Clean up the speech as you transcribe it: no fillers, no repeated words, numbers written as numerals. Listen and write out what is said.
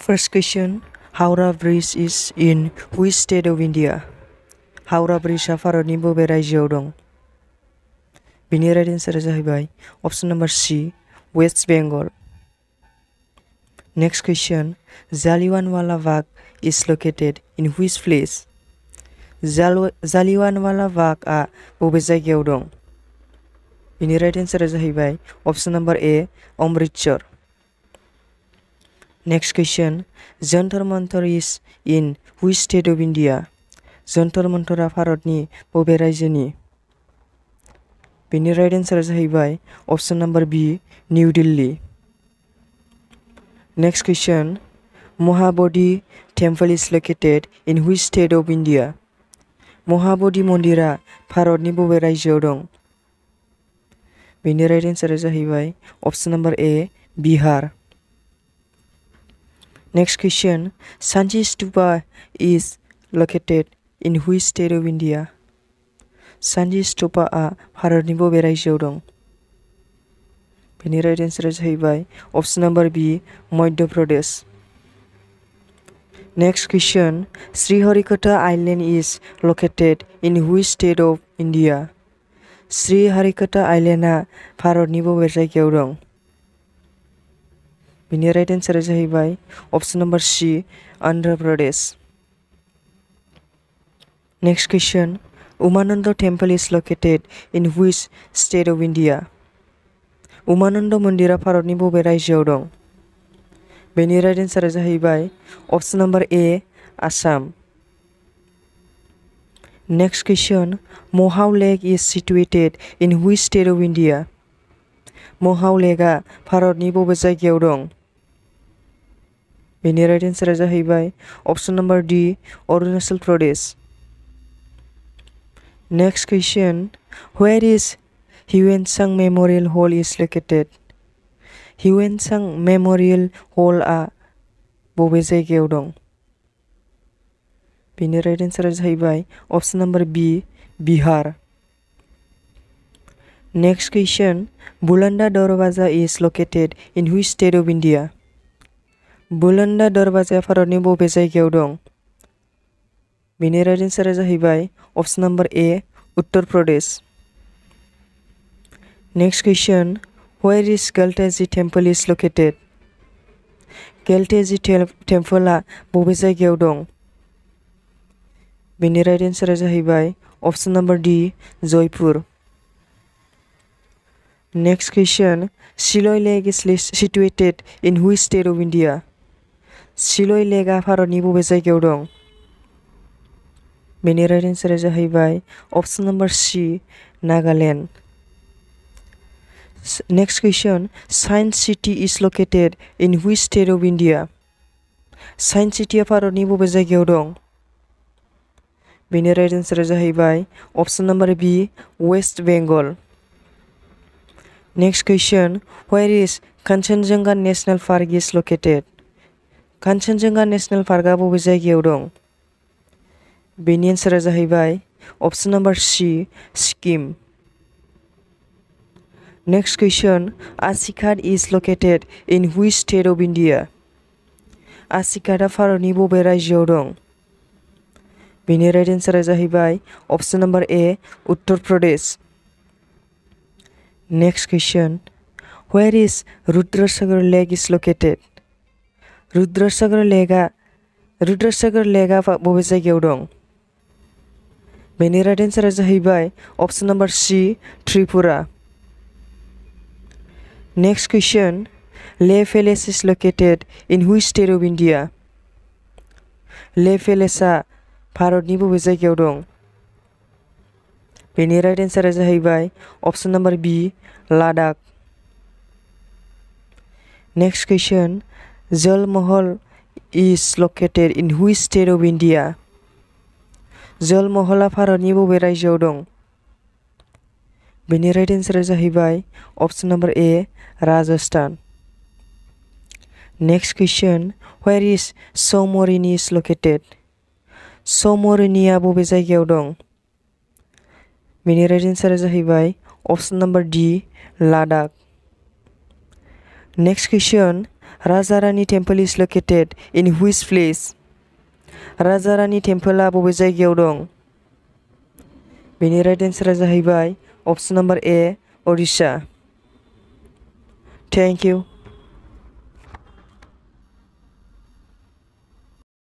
First question, Howrah Bridge is in which state of India? Howrah Bridge आ भारतनि बबे रायजोआव दं? बिनि राइट एन्सारा जाहैबाय option number C, West Bengal. Next question, Jallianwala Bagh is located in which place? Jallianwala Bagh आ बबे जायगायाव दं? बिनि राइट एन्सारा जाहैबाय option number A, Amritsar. Next question, Jantar Mantar is in which state of India? Jantar Mantar आ भारतनि बबे रायजोनि? बिनि right एन्सारा जाहैबाय option number B, New Delhi. Next question, Mahabodhi temple is located in which state of India? Mahabodhi मन्दिरा भारतनि बबे रायजोआव दं? बिनि राइट एन्सारा जाहैबाय option number A, Bihar. Next question, Sanchi Stupa is located in which state of India? Sanchi Stupa आ भारतनि बबे रायजोआव दं? बिनि राइट एन्सारा जाहैबाय option number B, Madhya Pradesh. Next question, Sriharikota Island is located in which state of India? Sriharikota Island आ भारतनि बबे जायगायाव दं? बिनि राइट एन्सारा जाहैबाय option number C, Andhra Pradesh. Next question, Umananda temple is located in which state of India? Umananda मन्दिरा भारतनि बबे रायजोआव दं? बेनि राइट एन्सारा जाहैबाय option number A, Assam. Next question, Mohau Lake is situated in which state of India? Mohau Lake आ भारतनि बबे जायगायाव दं? बेनि राइट एन्सारा जाहैबाय option number D, Arunachal Pradesh. Next question, where is Huensang Memorial Hall is located? Huensang Memorial Hall आ बबे जायगायाव दं? बेनि राइट एन्सारा जाहैबाय option number B, Bihar. Next question, Bulanda Darwaza is located in which state of India? Bulanda Darwaza भारतनि बबे जायगायाव दं? बेनि राइट एन्सारा जाहैबाय option number A, Uttar Pradesh. Next question, where is Galtaji temple is located? Galtaji temple आ बबे जायगायाव दं? बेनि राइट एन्सारा जाहैबाय option number D, Jaipur. Next question, Siloy Lake is situated in which state of India? Siloy Lake आ भारतनि बबे जायगायाव दं? बेनि राइट एन्सारा जाहैबाय option number C, Nagaland. Next question, Science City is located in which state of India? Science City आ भारतनि बबे जायगायाव दं? बेनि राइट एन्सारा जाहैबाय option number B, West Bengal. Next question, where is Kanchenjunga National Park is located? Kanchenjunga National Park आ बबे जायगायाव दं? बेनि एन्सारा जाहैबाय option number C, Sikkim. Next question, Asikhat is located in which state of India? Asikhat आ भारतनि बबे रायजोआव दं? बेनि राइट एन्सारा जाहैबाय option number A, Uttar Pradesh. Next question, where is Rudrasagar Lake is located? Rudrasagar Lake आ बबे जायगायाव दं? बेनि राइट एन्सारा जाहैबाय option number C, Tripura. Next question, Leh Palace is located in which state of India? Leh Palace आ भारतनि बबे जायगायाव दं? बेनि राइट एन्सारा जाहैबाय option number B, Ladakh. Next question, Jal Mahal is located in which state of India? Jal Mahal आ भारतनि बबे रायजोआव दं? बेनि राइट एन्सारा जाहैबाय option number A, Rajasthan. Next question, where is Saumorini is located? Saumorini आ बबे जायगायाव दं? बेनि राइट एन्सारा जाहैबाय option number D, Ladakh. Next question, Rajarani temple is located in which place? Rajarani temple a बबे जायगायाव दं? बेनि राइट एन्सारा जाहैबाय option number A, Odisha. Thank you.